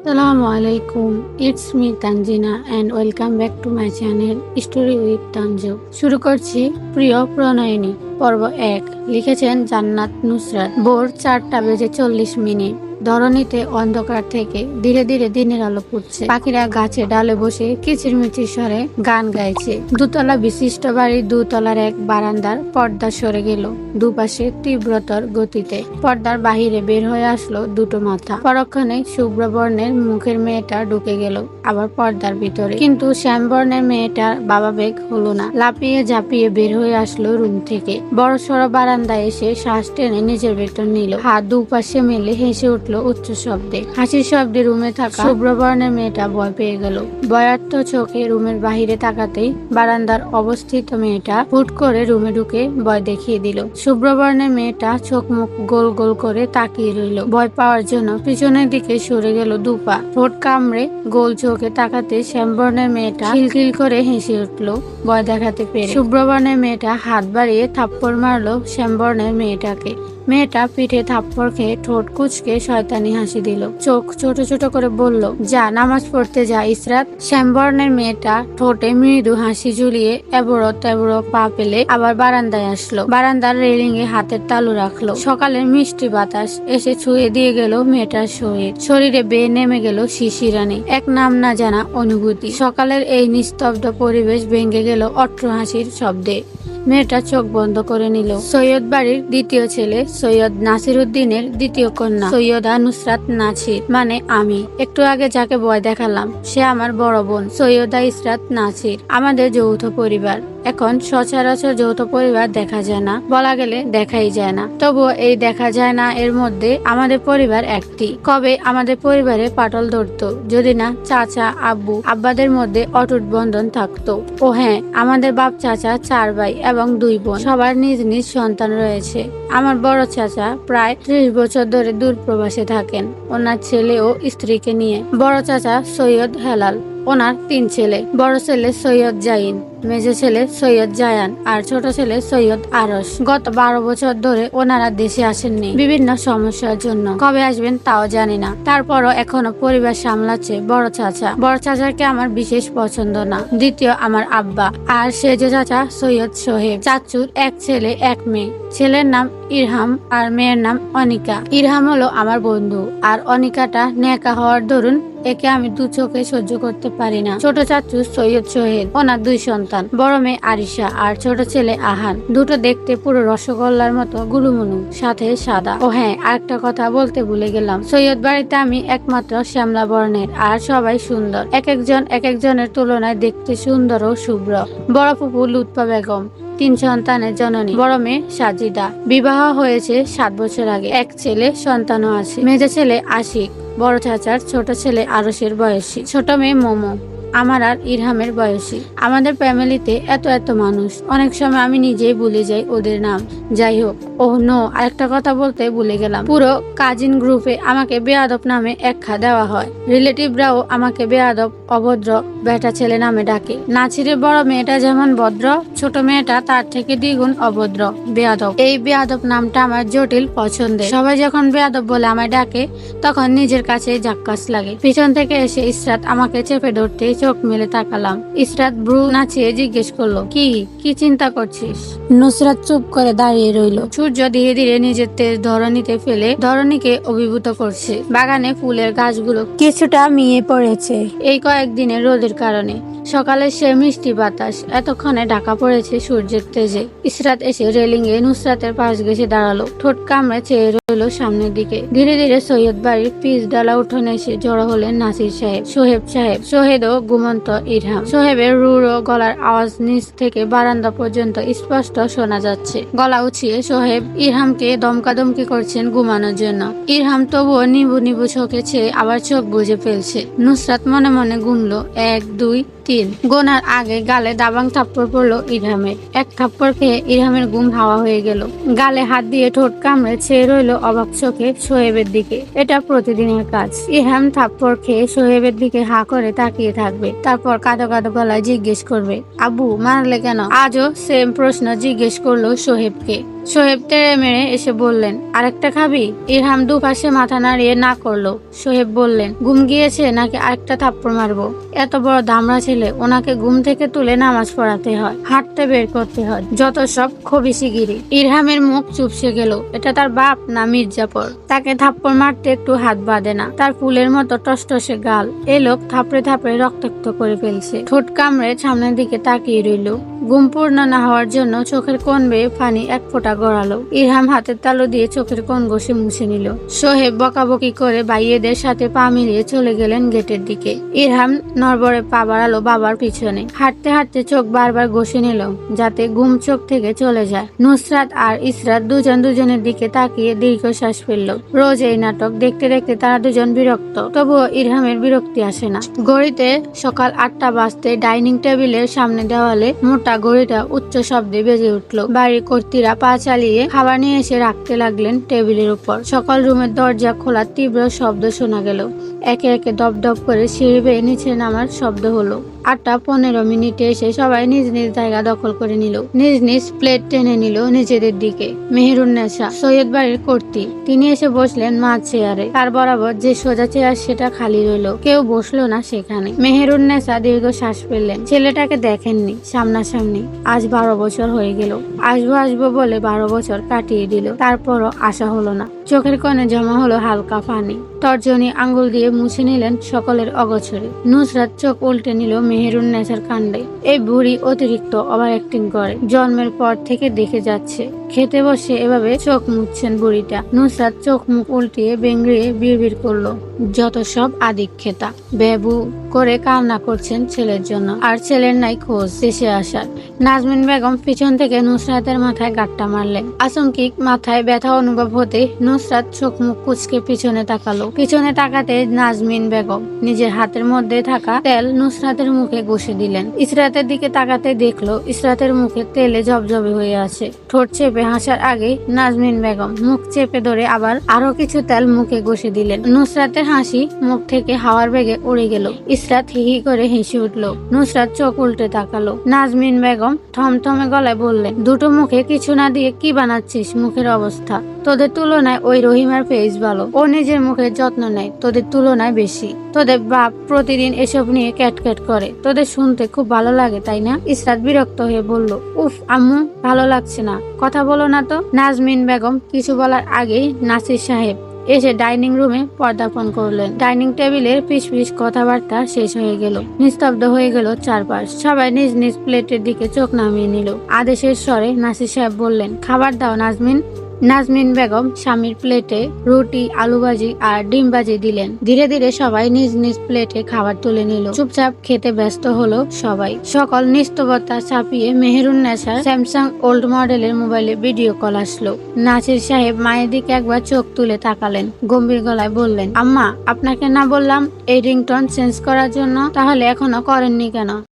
Assalamu alaikum. It's me Tanjina and welcome back to my channel Story with Tanju. শুরু করছি প্রিয় প্রণয়িনী পর্ব 1। লিখেছেন জান্নাত নুসরাত। ভোর 4:40 ধরণীতে অন্ধকার থেকে ধীরে ধীরে দিনের আলো ফুটছে। পাখিরা গাছে ডালে বসে কিচিরমিচির স্বরে গান গাইছে। দুতলা বিশিষ্ট বাড়ির দুতলার এক বারান্দার পর্দা সরে গেল দুপাশে তীব্রতর গতিতে। পর্দার বাহিরে বের হয়ে আসলো দুটো মাথা। পরক্ষণে শুভ্র বর্ণের মুখের মেয়েটা ঢুকে গেল আবার পর্দার ভিতরে, কিন্তু শ্যাম বর্ণের মেয়েটার বাবাবেগ হলো না। লাপিয়ে ঝাঁপিয়ে বের হয়ে আসলো রুম থেকে। বড় সড়ো বারান্দায় এসে শ্বাস টেনে নিজের ভেতর নিল। হাত দুপাশে মেলে হেসে উঠল উচ্চ শব্দে। হাসির শব্দে রুমে থাকা শুভ্র বর্ণের মেয়েটা ভয় পেয়ে গেল। ভয়ার্ত চোখে রুমের বাহিরে তাকাতেই বারান্দার অবস্থিত মেয়েটা হুট করে রুমে ঢুকে ভয় দেখিয়ে দিল। শুভ্র বর্ণের মেয়েটা চোখ মুখ গোল গোল করে তাকিয়ে রইল। ভয় পাওয়ার জন্য পিছনের দিকে সরে গেল দুপা। ঠোঁট কামড়ে গোল চোখে তাকাতে শ্যামবর্ণের মেয়েটা খিলখিল করে হেসে উঠল ভয় দেখাতে পেরে। শুভ্র বর্ণের মেয়েটা হাত বাড়িয়ে থাপ্পড় মারলো শ্যামবর্ণের মেয়েটাকে। মেয়েটা পিঠে থাপ্পড় খেয়ে ঠোঁট কুচকে শয়তানি হাসি দিল। চোখ ছোট ছোট করে বলল, যা নামাজ পড়তে যা ইসরাত। শ্যামবর্ণের মেয়েটা ঠোঁটে মৃদু হাসি ঝুলিয়ে এবড়ো তেবড়ো পা পেলে আবার বারান্দায় আসলো। বারান্দার রেলিং এ হাতের তালু রাখলো। সকালের মিষ্টি বাতাস এসে ছুঁয়ে দিয়ে গেল মেয়েটার শরীরে বেয়ে নেমে গেল শিশিরানি। এক নাম না জানা অনুভূতি। সকালের এই নিস্তব্ধ পরিবেশ ভেঙে গেল অট্ট হাসির শব্দে। মেয়েটা চোখ বন্ধ করে নিল। সৈয়দ বাড়ির দ্বিতীয় ছেলে সৈয়দ নাসির উদ্দিনের দ্বিতীয় কন্যা সৈয়দা নুসরাত নাছির, মানে আমি। একটু আগে যাকে ভয় দেখালাম সে আমার বড় বোন সৈয়দা ইসরাত নাছির। আমাদের যৌথ পরিবার। এখন সচরাচর যৌথ পরিবার দেখা যায় না, বলা গেলে দেখাই যায় না। তবুও এই দেখা যায় না এর মধ্যে আমাদের পরিবার একটি। কবে আমাদের পরিবারে পাটল ধরতো যদি না চাচা আব্বু আব্বাদের মধ্যে অটুট বন্ধন থাকতো। ও হ্যাঁ, আমাদের বাপ চাচা 4 ভাই এবং 2 বোন। সবার নিজ নিজ সন্তান রয়েছে। আমার বড় চাচা প্রায় 30 বছর ধরে দূর প্রবাসে থাকেন ওনার ছেলে ও স্ত্রীকে নিয়ে। বড় চাচা সৈয়দ হেলাল, ওনার 3 ছেলে। বড় ছেলে সৈয়দ জাইন, মেজো ছেলে সৈয়দ জায়ান আর ছোট ছেলে সৈয়দ আরস। গত 12 বছর ধরে ওনারা দেশে আসেননি বিভিন্ন সমস্যার জন্য। কবে আসবেন তাও জানি না। তারপরও এখনো পরিবার সামলাচ্ছে বড় চাচা। বড় চাচাকে আমার বিশেষ পছন্দ না। দ্বিতীয় আমার আব্বা আর সেজো চাচা সৈয়দ সোহেব। চাচুর 1 ছেলে 1 মেয়ে। ছেলের নাম ইরহাম আর মেয়ের নাম অনিকা। ইরহাম হলো আমার বন্ধু আর অনিকাটা নেকা হওয়ার দরুন একে আমি 2 চোখে সহ্য করতে পারি না। ছোট চাচু সৈয়দ সোহেল, ওনার 2 সন্তান, বড় মেয়ে আরিশা আর ছোট ছেলে আহান। দুটো দেখতে পুরো রসগোল্লার মতো গুলুমুলু, সাথে সাদা। ও হ্যাঁ, আরেকটা কথা বলতে ভুলে গেলাম। সৈয়দ বাড়িতে আমি একমাত্র শ্যামলা বর্ণের আর সবাই সুন্দর। এক একজনের তুলনায় দেখতে সুন্দর ও শুভ্র। বড় ফুপু লুৎফা বেগম 3 সন্তানের জননী। বড় মেয়ে সাজিদা, বিবাহ হয়েছে 7 বছর আগে। 1 ছেলে সন্তানও আছে। মেজো ছেলে আশিক, বড় চাচার ছোট ছেলে আরসের বয়সী। ছোট মেয়ে মোমো, আমার আর ইরহামের বয়সী। আমাদের ফ্যামিলিতে এত মানুষ, অনেক সময় আমি নিজেই ভুলে যাই ওদের নাম। যাই হোক, ওহ নো, আরেকটা কথা বলতে ভুলে গেলাম। পুরো কাজিন গ্রুপে আমাকে বেয়াদব নামে একখা দেওয়া হয়। রিলেটিভরাও আমাকে বেয়াদব, অভদ্র, বেটা ছেলে নামে ডাকে। নাছিরের বড় মেয়েটা যেমন ভদ্র, ছোট মেয়েটা তার থেকে দ্বিগুণ অভদ্র, বেয়াদব। এই বেয়াদব নামটা আমার জটিল পছন্দের। সবাই যখন বেয়াদব বলে আমায় ডাকে তখন নিজের কাছে জাক্কাস লাগে। পিছন থেকে এসে ইসরাত আমাকে চেপে ধরতে চোখ মেলে তাকালাম। ইসরাত ভ্রু নাচিয়ে জিজ্ঞেস করলো, কি চিন্তা করছিস? নুসরাত চুপ করে দাঁড়িয়ে রইল। সূর্য ধীরে ধীরে নিজের তেজ ধরণীতে ফেলে ধরণীকে অভিভূত করছে। বাগানে ফুলের গাছগুলো কিছুটা মিয়ে পড়েছে এই কয়েকদিনের রোদের কারণে। সকালে সে মিষ্টি বাতাস এতক্ষণে ঢাকা পড়েছে সূর্যের তেজে। ইসরাত এসে রেলিং এ নুসরাতের পাশ ঘেঁষে দাঁড়ালো। ঠোঁট কামড়ে চেয়ে রইল সামনের দিকে। ধীরে ধীরে সৈয়দ বাড়ির পিচ ডালা উঠোনে এসে জড়ো হলেন নাসির সাহেব, সোহেব সাহেব, সোহেদ ও ঘুমন্ত ইরহাম। সোহেবের রুড়ো গলার আওয়াজ নিচ থেকে বারান্দা পর্যন্ত স্পষ্ট শোনা যাচ্ছে। গলা উঠিয়ে সোহেব ইরহামকে দমকাদমকি করছেন ঘুমানোর জন্য। ইরহাম তবুও নিবু নিবু চোখে চেয়ে আবার চোখ বুজে ফেলছে। নুসরাত মনে মনে গুনলো 1 2 3। গোনার আগে গালে দাবাং থাপ্পড় পড়লো ইরহামের। 1 থাপ্পড় খেয়ে ইরহামের ঘুম হাওয়া হয়ে গেল। গালে হাত দিয়ে ঠোঁট কামড়ে চেয়ে রইল অবাক চোখে সোহেবের দিকে। এটা প্রতিদিনের কাজ। ইরহাম থাপ্পড় খেয়ে সোহেবের দিকে হা করে তাকিয়ে থাকবে। তারপর কাঁদো কাঁদো গলায় জিজ্ঞেস করবে, আব্বু মারলে কেন? আজও সেম প্রশ্ন জিজ্ঞেস করলো সোহেবকে। সোহেব তেড়ে মেরে এসে বললেন, আরেকটা খাবি? ইরহাম দুপাশে মাথা নাড়িয়ে না করলো। সোহেব বললেন, ঘুম গিয়েছে নাকি আরেকটা থাপ্পড় মারবো? এত বড় দামড়া ছেলে, ওনাকে ঘুম থেকে তুলে নামাজ পড়াতে হয়, হাঁটতে বের করতে হয়, যত সব খবিসিগিরি। ইরহামের মুখ চুপসে গেল। এটা তার বাপ না মির্জাফর? তাকে থাপ্পড় মারতে একটু হাত বাঁধে না? তার ফুলের মতো টসটসে গাল, এই লোক থাপড়ে থাপড়ে রক্তাক্ত করে ফেলছে। ঠোঁট কামড়ে সামনের দিকে তাকিয়ে রইল। ঘুম পূর্ণ না হওয়ার জন্য চোখের কোণ বেয়ে পানি এক ফোঁটা গড়ালো। ইরহাম হাতের তালু দিয়ে চোখের কোণ ঘষে মুছে নিল। সোহেব বকাবকি করে ভাইয়েদের সাথে পা মিলিয়ে চলে গেলেন গেটের দিকে। ইরহাম নড়বড়ে পা বাড়ালো বাবার পিছনে। হাঁটতে হাঁটতে চোখ বারবার ঘষে নিল যাতে ঘুম চোখ থেকে চলে যায়। নুসরাত আর ইসরাত দুজন দুজনের দিকে তাকিয়ে দীর্ঘশ্বাস ফেলল। রোজ এই নাটক দেখতে দেখতে তারা দুজন বিরক্ত, তবুও ইরহামের বিরক্তি আসে না। ঘড়িতে সকাল 8টা বাজতে ডাইনিং টেবিলের সামনে দেওয়ালে মোটা ঘড়িটা উচ্চ শব্দে বেজে উঠল। বাড়ির কর্ত্রীরা পা চালিয়ে খাবার নিয়ে এসে রাখতে লাগলেন টেবিলের উপর। সকল রুমের দরজা খোলার তীব্র শব্দ শোনা গেল। একে একে দপ দপ করে সিঁড়ি বেয়ে নিচে নামার শব্দ হলো। 8টা 15 এসে সবাই নিজ নিজ জায়গা দখল করে নিল। নিজ নিজ প্লেট টেনে নিল নিজেদের দিকে। মেহেরুন্নেসা, সৈয়দ বাড়ির কর্ত্রী, তিনি এসে বসলেন মা চেয়ারে। তার বরাবর যে সোজা চেয়ার সেটা খালি রইল, কেউ বসলো না সেখানে। মেহেরুন্নেসা দীর্ঘ শ্বাস ফেললেন। ছেলেটাকে দেখেননি সামনাসামনি, আজ 12 বছর হয়ে গেল। আসবো আসবো বলে 12 বছর কাটিয়ে দিল, তারপরও আশা হলো না। চোখের কোণে জমা হলো হালকা পানি। তর্জনী আঙ্গুল দিয়ে মুছে নিলেন সকলের অগোচরে। নুসরাত চোখ উল্টে নিল মেহেরুন্নেসার কাণ্ডে। এই বুড়ি অতিরিক্ত ওভার অ্যাক্টিং করে, জন্মের পর থেকে দেখে যাচ্ছে। খেতে বসে এভাবে চোখ মুছছেন বুড়িটা। নুসরাত চোখ মুখ উল্টিয়ে বেংড়িয়ে বিড়বিড় করলো, যত সব আদিক্ষেতা। বেবু করে কান্না করছেন ছেলের জন্য, আর ছেলের নাই খোঁজ দেশে আসার। নাজমিন বেগম পিছন থেকে নুসরাতের মাথায় গাঁটটা মারলেন। আচমকিক মাথায় ব্যথা অনুভব হতে নুসরাত চোখ মুখ কুচকে পিছনে তাকালো। পিছনে তাকাতে নাজমিন বেগম নিজের হাতের মধ্যে থাকা তেল নুসরাতের মুখে ঘষে দিলেন। ইসরাতের দিকে তাকাতে দেখলো ইসরাতের মুখে তেলে জবজবে হয়ে আছে। ঠোঁট চেপে হাসার আগে নাজমিন বেগম মুখ চেপে ধরে আবার আরো কিছু তেল মুখে ঘষে দিলেন। নুসরাতের হাসি মুখ থেকে হাওয়ার বেগে উড়ে গেল। ইসরাত হি হি করে হেসে উঠলো। নুসরাত চোখ উল্টে তাকালো। নাজমিন বেগম থমথমে গলায় বললেন, দুটো মুখে কিছু না দিয়ে কি বানাচ্ছিস? মুখের অবস্থা তোদের তুলনায় ওই রহিমার ফেস ভালো, ও নিজের মুখের যত্ন নেয় তোদের তুলনায় বেশি। তোদের বাপ প্রতিদিন এসব নিয়ে ক্যাটক্যাট করে, তোদের শুনতে খুব ভালো লাগে তাই না? ইসরাত বিরক্ত হয়ে বলল, উফ আম্মু, ভালো লাগছে না, কথা বলো না তো। নাজমিন বেগম কিছু বলার আগেই নাসির সাহেব এসে ডাইনিং রুমে পদার্পণ করলেন। ডাইনিং টেবিলের ফিসফিস কথাবার্তা শেষ হয়ে গেল। নিস্তব্ধ হয়ে গেল চারপাশ। সবাই নিজ নিজ প্লেটের দিকে চোখ নামিয়ে নিল। আদেশের স্বরে নাসির সাহেব বললেন, খাবার দাও নাজমিন। নাজমিন বেগম স্বামীর প্লেটে রুটি, আলু ভাজি আর ডিম ভাজি দিলেন। ধীরে ধীরে সবাই নিজ নিজ প্লেটে খাবার তুলে নিল। চুপচাপ খেতে ব্যস্ত হলো সবাই। সকল নিস্তবতা চাপিয়ে মেহেরুন্নেসার স্যামসাং ওল্ড মডেলের মোবাইলে ভিডিও কল আসলো। নাসির সাহেব মায়ের দিকে একবার চোখ তুলে তাকালেন। গম্ভীর গলায় বললেন, আম্মা, আপনাকে না বললাম এই রিংটোন চেঞ্জ করার জন্য? তাহলে এখনো করেননি কেন?